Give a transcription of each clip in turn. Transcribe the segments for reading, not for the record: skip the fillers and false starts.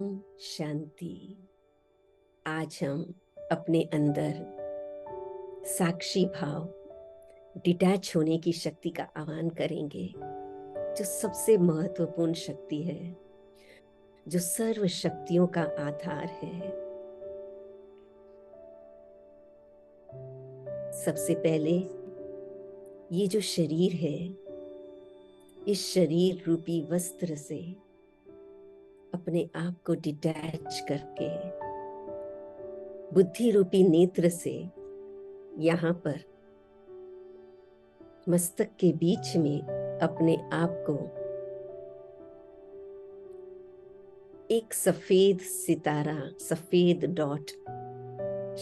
शांति। आज हम अपने अंदर साक्षी भाव, डिटैच होने की शक्ति का आह्वान करेंगे, जो सबसे महत्वपूर्ण शक्ति है, जो सर्व शक्तियों का आधार है। सबसे पहले ये जो शरीर है, इस शरीर रूपी वस्त्र से अपने आप को डिटैच करके बुद्धि रूपी नेत्र से यहाँ पर मस्तक के बीच में अपने आप को एक सफेद सितारा, सफेद डॉट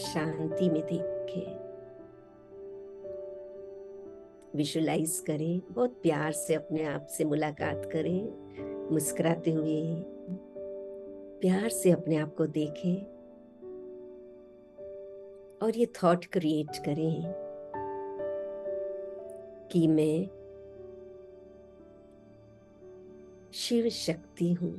शांति में देखे, विजुलाइज करें। बहुत प्यार से अपने आप से मुलाकात करें, मुस्कुराते हुए प्यार से अपने आप को देखें और ये थॉट क्रिएट करें कि मैं शिव शक्ति हूं।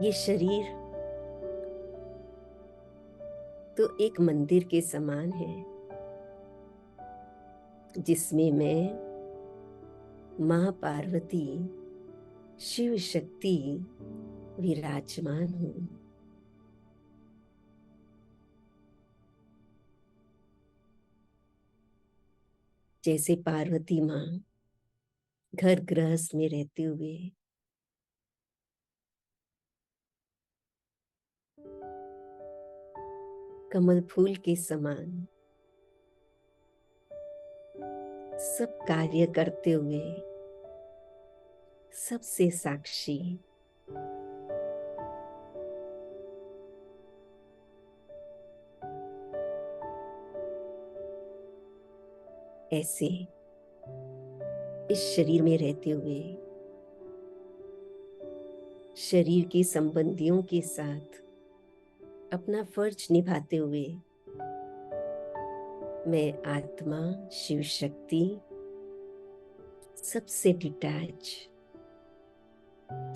ये शरीर तो एक मंदिर के समान है, जिसमें मैं मां पार्वती शिव शक्ति विराजमान हूं। जैसे पार्वती मां घर गृहस्थ में रहते हुए कमल फूल के समान सब कार्य करते हुए सबसे साक्षी, ऐसे इस शरीर में रहते हुए शरीर के संबंधियों के साथ अपना फर्ज निभाते हुए मैं आत्मा शिव शक्ति सबसे डिटैच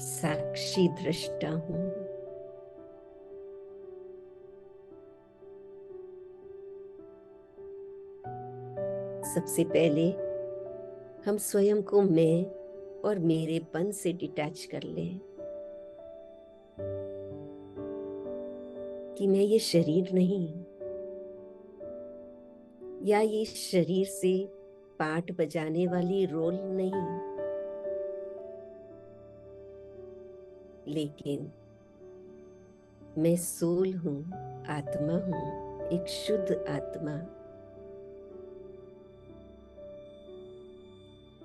साक्षी दृष्टा हूं। सबसे पहले हम स्वयं को मैं और मेरेपन से डिटैच कर लें कि मैं ये शरीर नहीं, या ये शरीर से पाठ बजाने वाली रोल नहीं, लेकिन मैं सोल हूं, आत्मा हूं, एक शुद्ध आत्मा।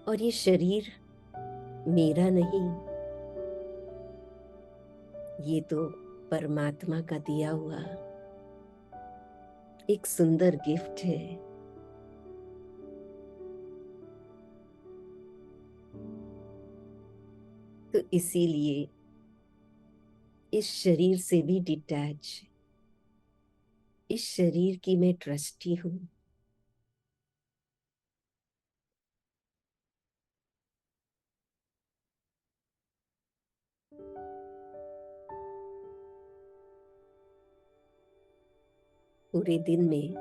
और ये शरीर मेरा नहीं, ये तो परमात्मा का दिया हुआ एक सुंदर गिफ्ट है। तो इसीलिए इस शरीर से भी डिटैच, इस शरीर की मैं ट्रस्टी हूं। पूरे दिन में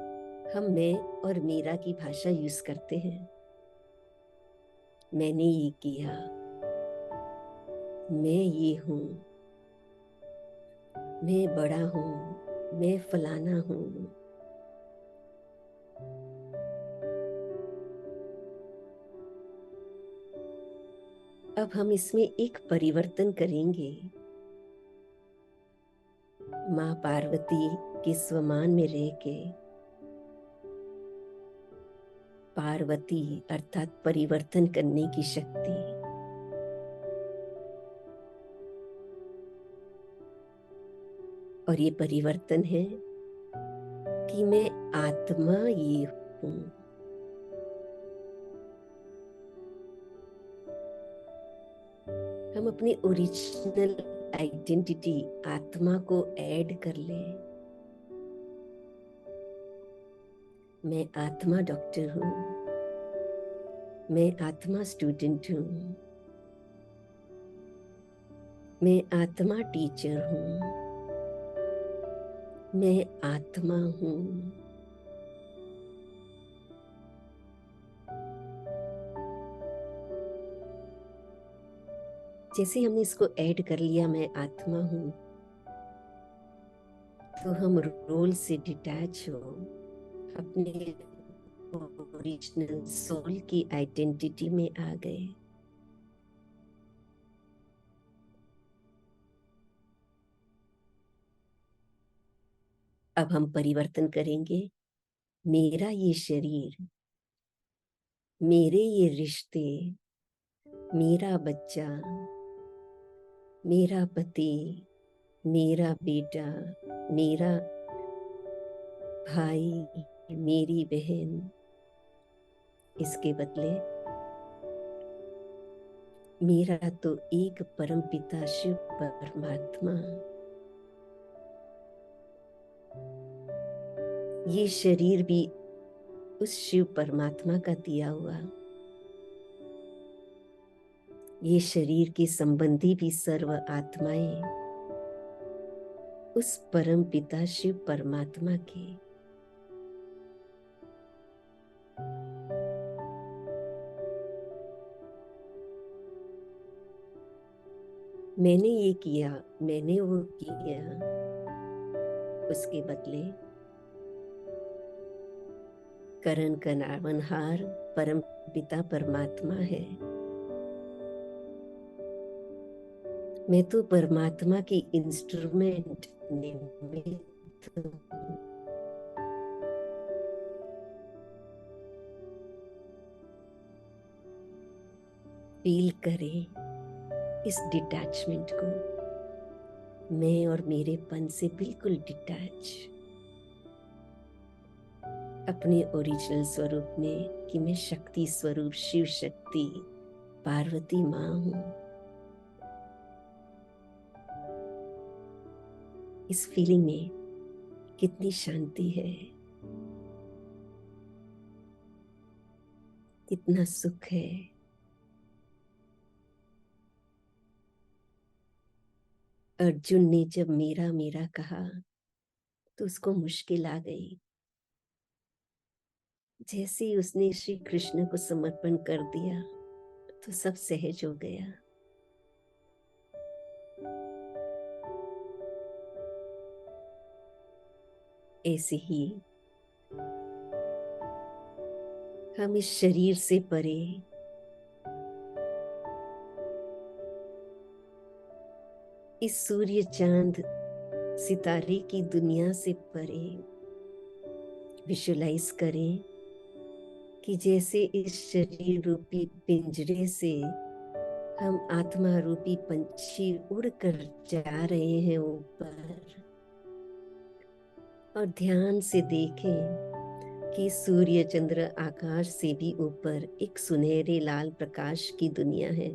हम मैं और मेरा की भाषा यूज करते हैं। मैंने ये किया, मैं ये हूं, मैं बड़ा हूं, मैं फलाना हूं। अब हम इसमें एक परिवर्तन करेंगे। मां पार्वती के स्वमान में रह के पार्वती अर्थात परिवर्तन करने की शक्ति, और ये परिवर्तन है कि मैं आत्मा ये हूं। हम अपनी ओरिजिनल आइडेंटिटी आत्मा को ऐड कर लें। मैं आत्मा डॉक्टर हूँ, मैं आत्मा स्टूडेंट हूँ, मैं आत्मा टीचर हूँ, मैं आत्मा हूँ। जैसे हमने इसको ऐड कर लिया, मैं आत्मा हूँ, तो हम रोल से डिटैच हो अपने ओरिजिनल सोल की आइडेंटिटी में आ गए। अब हम परिवर्तन करेंगे। मेरा ये शरीर, मेरे ये रिश्ते, मेरा बच्चा, मेरा पति, मेरा बेटा, मेरा भाई, मेरी बहन, इसके बदले मेरा तो एक परम पिता शिव परमात्मा, ये शरीर भी उस शिव परमात्मा का दिया हुआ, ये शरीर के संबंधी भी सर्व आत्माएं उस परम पिता शिव परमात्मा के। मैंने ये किया, मैंने वो किया, उसके बदले करण कनावनहार परम पिता परमात्मा है। मैं तो परमात्मा की इंस्ट्रूमेंट, निमित्त हूँ। फील करें इस डिटैचमेंट को, मैं और मेरेपन से बिल्कुल डिटैच, अपने ओरिजिनल स्वरूप में कि मैं शक्ति स्वरूप शिव शक्ति पार्वती माँ हूँ। इस फीलिंग में कितनी शांति है, कितना सुख है। अर्जुन ने जब मेरा मेरा कहा तो उसको मुश्किल आ गई। जैसे ही उसने श्री कृष्ण को समर्पण कर दिया तो सब सहज हो गया। ऐसे ही हम इस शरीर से परे इस सूर्य चांद सितारे की दुनिया से परे विजुलाइज करें कि जैसे इस शरीर रूपी पिंजरे से हम आत्मा रूपी पंछी उड़कर जा रहे हैं ऊपर, और ध्यान से देखें कि सूर्य चंद्र आकाश से भी ऊपर एक सुनहरे लाल प्रकाश की दुनिया है,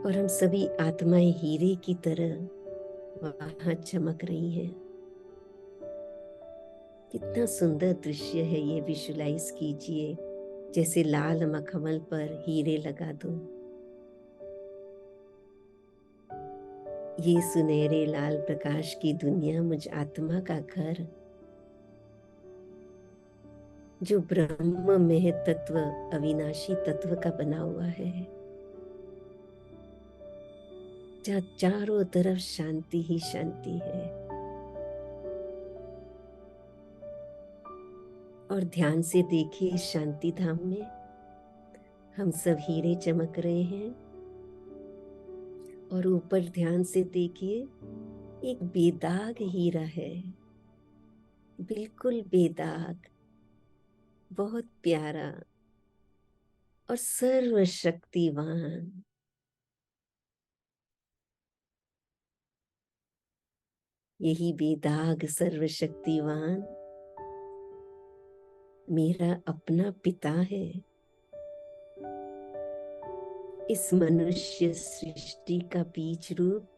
और हम सभी आत्माएं हीरे की तरह वहां चमक रही हैं। कितना सुंदर दृश्य है ये, विजुलाइज कीजिए जैसे लाल मखमल पर हीरे लगा दो। ये सुनहरे लाल प्रकाश की दुनिया मुझ आत्मा का घर, जो ब्रह्म में तत्व अविनाशी तत्व का बना हुआ है, जहाँ चारों तरफ शांति ही शांति है। और ध्यान से देखिए शांति धाम में हम सब हीरे चमक रहे हैं, और ऊपर ध्यान से देखिए एक बेदाग हीरा है, बिल्कुल बेदाग, बहुत प्यारा और सर्वशक्तिवान। यही बेदाग सर्वशक्तिवान मेरा अपना पिता है, इस मनुष्य सृष्टि का बीज रूप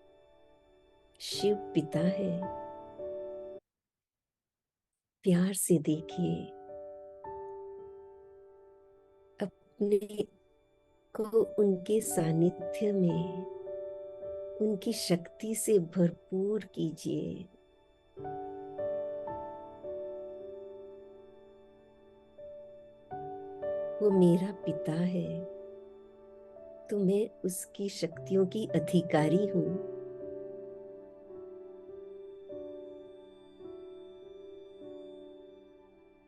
शिव पिता है। प्यार से देखिए, अपने को उनके सानिध्य में उनकी शक्ति से भरपूर कीजिए। वो मेरा पिता है, तो मैं उसकी शक्तियों की अधिकारी हूं।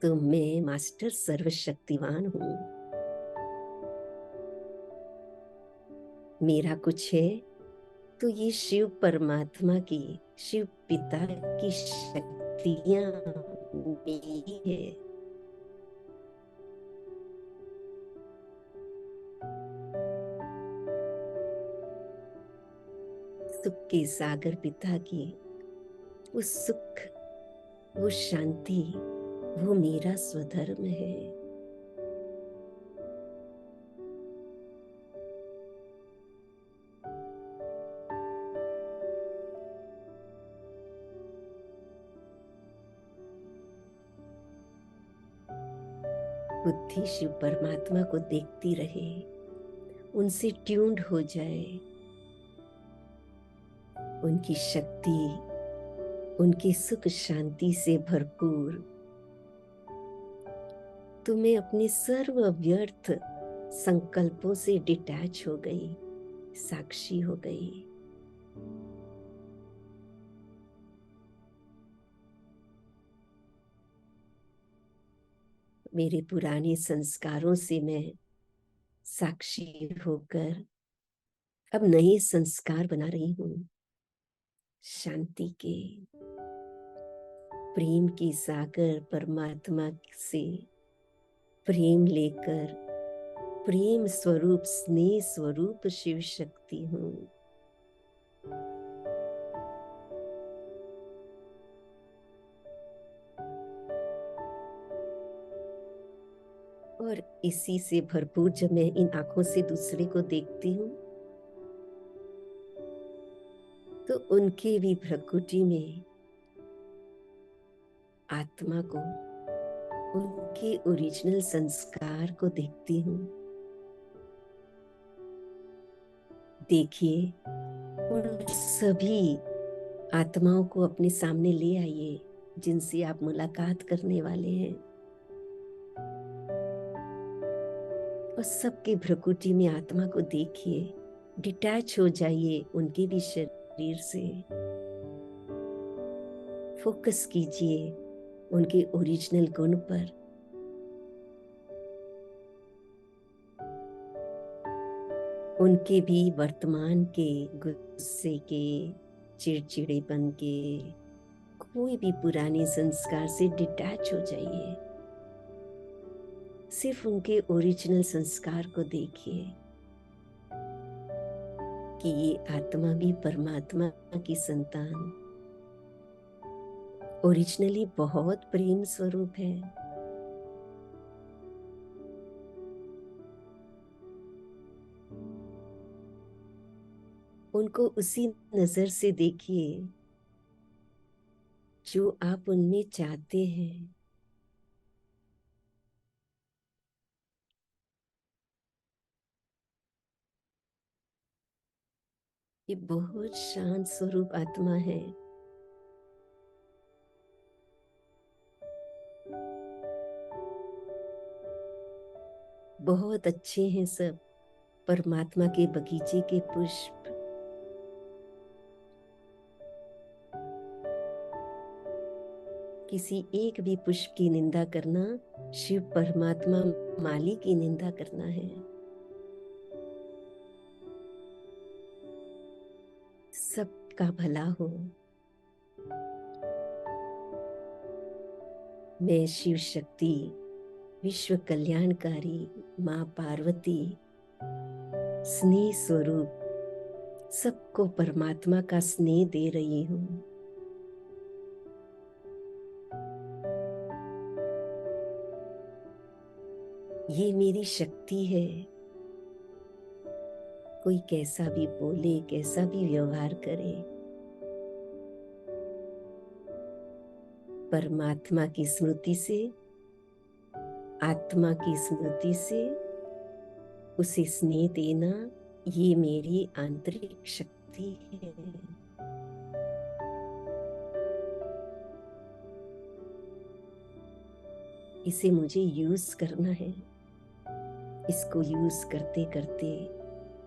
तो मैं मास्टर सर्वशक्तिवान हूं। मेरा कुछ है तो ये शिव परमात्मा की, शिव पिता की शक्तियां मेरी है। सुख के सागर पिता की वो सुख, वो शांति, वो मेरा स्वधर्म है। बुद्धि शिव परमात्मा को देखती रहे, उनसे ट्यून्ड हो जाए। उनकी शक्ति, उनकी सुख शांति से भरपूर। तो मैं अपने सर्व व्यर्थ संकल्पों से डिटैच हो गई, साक्षी हो गई। मेरे पुराने संस्कारों से मैं साक्षी होकर अब नए संस्कार बना रही हूं। शांति के, प्रेम की सागर परमात्मा से प्रेम लेकर, प्रेम स्वरूप स्नेह स्वरूप शिव शक्ति हूं। और इसी से भरपूर जब मैं इन आंखों से दूसरे को देखती हूँ, तो उनके भी भ्रकुटी में आत्मा को, उनके ओरिजिनल संस्कार को देखती हूँ। देखिए, उन सभी आत्माओं को अपने सामने ले आइए जिनसे आप मुलाकात करने वाले हैं, और सबके भ्रकुटी में आत्मा को देखिए। डिटैच हो जाइए उनके भी शरीर से। फोकस कीजिए उनके ओरिजिनल गुण पर। उनके भी वर्तमान के गुस्से के, चिड़चिड़ेपन के, कोई भी पुराने संस्कार से डिटैच हो जाइए। सिर्फ उनके ओरिजिनल संस्कार को देखिए कि ये आत्मा भी परमात्मा की संतान, ओरिजिनली बहुत प्रेम स्वरूप है। उनको उसी नजर से देखिए जो आप उनमें चाहते हैं। ये बहुत शांत स्वरूप आत्मा है। बहुत अच्छे हैं सब, परमात्मा के बगीचे के पुष्प। किसी एक भी पुष्प की निंदा करना शिव परमात्मा माली की निंदा करना है। सबका भला हो। मैं शिव शक्ति, विश्व कल्याणकारी माँ पार्वती, स्नेह स्वरूप सबको परमात्मा का स्नेह दे रही हूं। ये मेरी शक्ति है। कोई कैसा भी बोले, कैसा भी व्यवहार करे, परमात्मा की स्मृति से, आत्मा की स्मृति से उसे स्नेह देना, ये मेरी आंतरिक शक्ति है। इसे मुझे यूज करना है। इसको यूज करते करते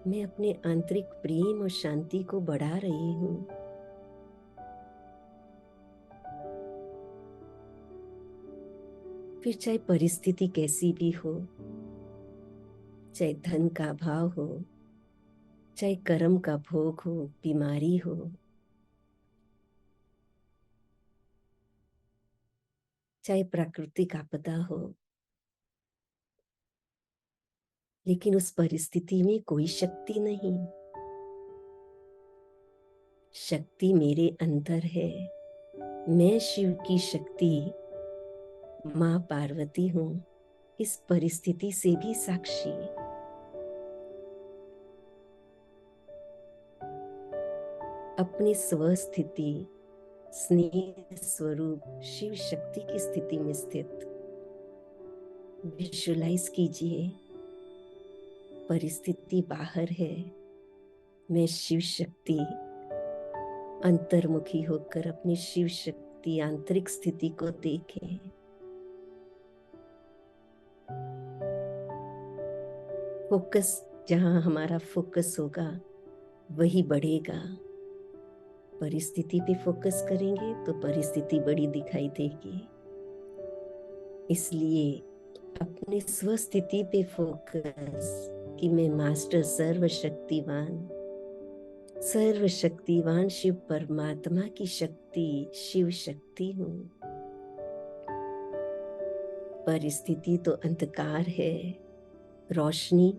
मैं अपने आंतरिक प्रेम और शांति को बढ़ा रही हूँ। फिर चाहे परिस्थिति कैसी भी हो, चाहे धन का अभाव हो, चाहे कर्म का भोग हो, बीमारी हो, चाहे प्राकृतिक आपदा हो, लेकिन उस परिस्थिति में कोई शक्ति नहीं। शक्ति मेरे अंदर है। मैं शिव की शक्ति माँ पार्वती हूँ, इस परिस्थिति से भी साक्षी। अपनी स्वस्थिति, स्नेह स्वरूप शिव शक्ति की स्थिति में स्थित विजुअलाइज कीजिए। परिस्थिति बाहर है, मैं शिव शक्ति अंतर्मुखी होकर अपनी शिव शक्ति आंतरिक स्थिति को देखें। फोकस, जहां हमारा फोकस होगा वही बढ़ेगा। परिस्थिति पे फोकस करेंगे तो परिस्थिति बड़ी दिखाई देगी। इसलिए अपनी स्वस्थिति पे फोकस कि मैं मास्टर सर्वशक्तिवान शिव परमात्मा की शक्ति, शिव शक्ति हूँ। परिस्थिति तो अंधकार है, रोशनी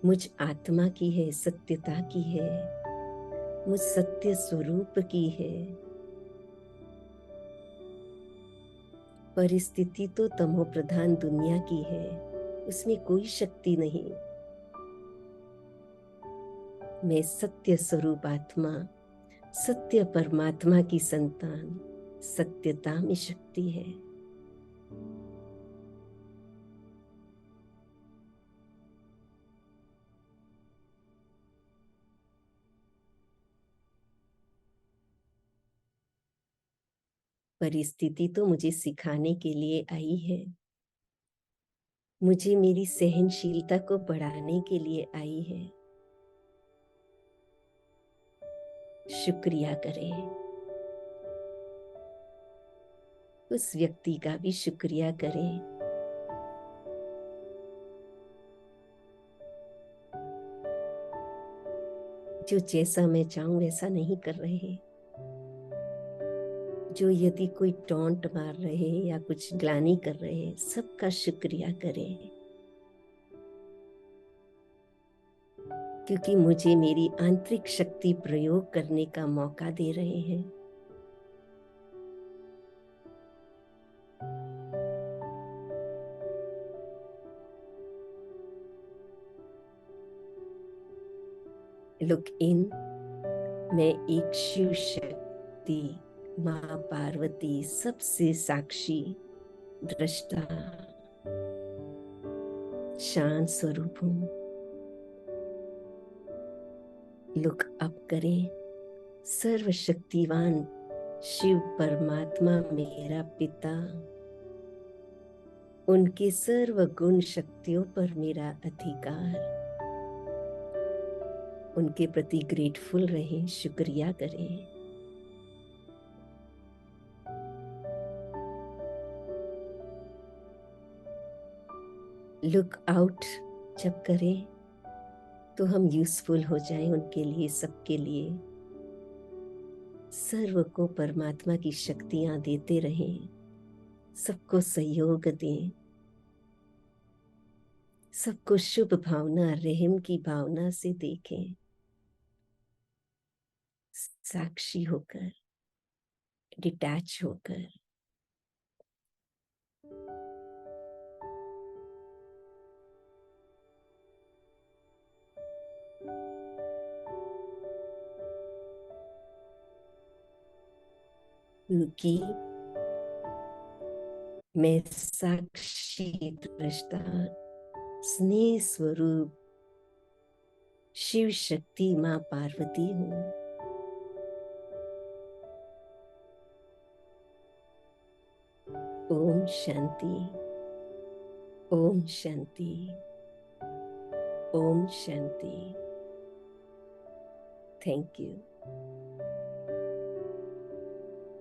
मुझ आत्मा की है, सत्यता की है, मुझ सत्य स्वरूप की है। परिस्थिति तो तमो प्रधान दुनिया की है, उसमें कोई शक्ति नहीं। मैं सत्य स्वरूप आत्मा, सत्य परमात्मा की संतान, सत्यता में शक्ति है। परिस्थिति तो मुझे सिखाने के लिए आई है, मुझे मेरी सहनशीलता को बढ़ाने के लिए आई है। शुक्रिया करें, उस व्यक्ति का भी शुक्रिया करें। जो जैसा मैं चाहूं वैसा नहीं कर रहे, जो यदि कोई टॉन्ट मार रहे या कुछ ग्लानि कर रहे, सबका शुक्रिया करें, क्योंकि मुझे मेरी आंतरिक शक्ति प्रयोग करने का मौका दे रहे हैं। लुक इन, मैं एक शिव शक्ति माँ पार्वती सबसे साक्षी, दृष्टा, शांत स्वरूप हूँ। लुक अप करें, सर्वशक्तिवान शिव परमात्मा मेरा पिता, उनके सर्व गुण शक्तियों पर मेरा अधिकार। उनके प्रति ग्रेटफुल रहें, शुक्रिया करें। लुक आउट जब करें तो हम यूजफुल हो जाएं उनके लिए, सबके लिए। सर्व को परमात्मा की शक्तियां देते रहें, सबको सहयोग दें, सबको शुभ भावना, रहम की भावना से देखें, साक्षी होकर, डिटैच होकर। क्योंकि मैं साक्षी दृष्टा स्नेह स्वरूप शिव शक्ति मां पार्वती हूँ। ओम शांति, ओम शांति, ओम शांति। Thank you.